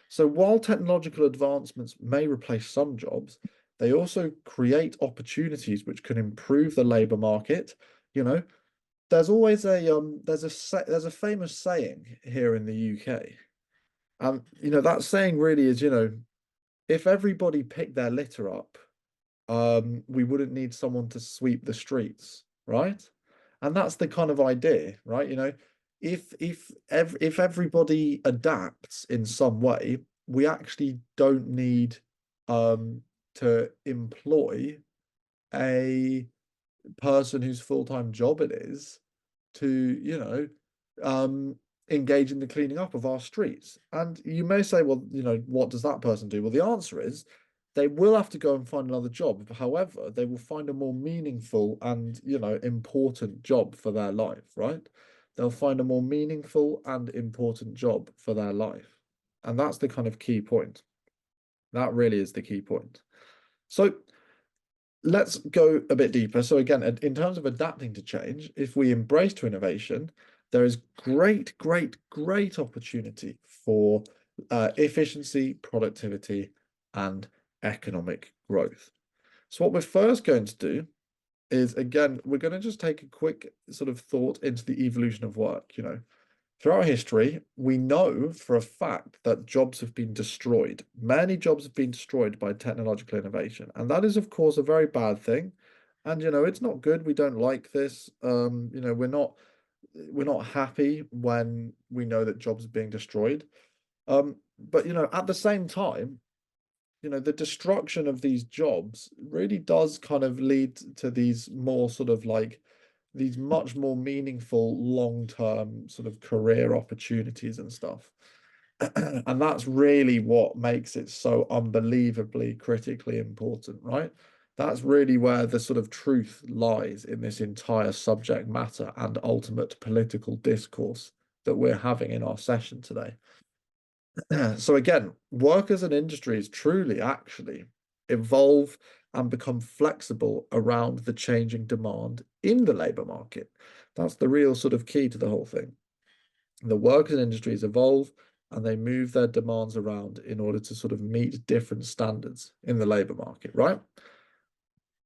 So while technological advancements may replace some jobs, they also create opportunities which can improve the labor market. You know, there's always there's a famous saying here in the UK. And that saying really is, if everybody picked their litter up, we wouldn't need someone to sweep the streets, right? And that's the kind of idea, right? If everybody adapts in some way, we actually don't need to employ a person whose full-time job it is to, engage in the cleaning up of our streets. And you may say, well, what does that person do? Well, the answer is they will have to go and find another job. However, they will find a more meaningful and, important job for their life, right? They'll find a more meaningful and important job for their life. And that's the kind of key point. That really is the key point. So let's go a bit deeper. So again, in terms of adapting to change, if we embrace to innovation, there is great, great, great opportunity for efficiency, productivity, and economic growth. So what we're first going to do is, again, we're going to just take a quick sort of thought into the evolution of work. Throughout history, we know for a fact that jobs have been destroyed. Many jobs have been destroyed by technological innovation. And that is, of course, a very bad thing. And, it's not good. We don't like this. We're not happy when we know that jobs are being destroyed. But, at the same time, the destruction of these jobs really does kind of lead to these more sort of like these much more meaningful long-term sort of career opportunities and stuff. And that's really what makes it so unbelievably critically important, right? That's really where the sort of truth lies in this entire subject matter and ultimate political discourse that we're having in our session today. So again, workers and industries truly actually evolve and become flexible around the changing demand in the labor market. That's the real sort of key to the whole thing. The workers and industries evolve and they move their demands around in order to sort of meet different standards in the labor market, right?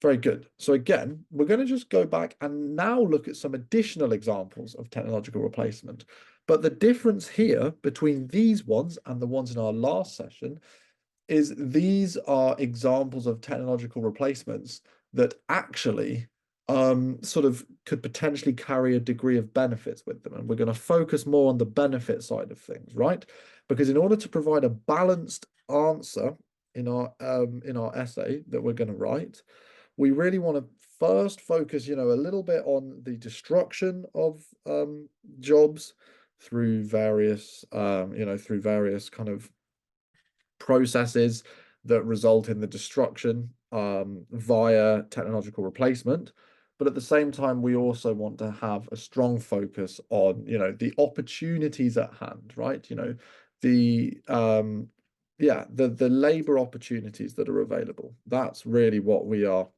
Very good. So again, we're going to just go back and now look at some additional examples of technological replacement. But the difference here between these ones and the ones in our last session is these are examples of technological replacements that actually sort of could potentially carry a degree of benefits with them. And we're going to focus more on the benefit side of things, right? Because in order to provide a balanced answer in our essay that we're going to write, we really want to first focus, a little bit on the destruction of jobs through various, through various kind of processes that result in the destruction via technological replacement. But at the same time, we also want to have a strong focus on, the opportunities at hand, right? The the labor opportunities that are available. That's really what we are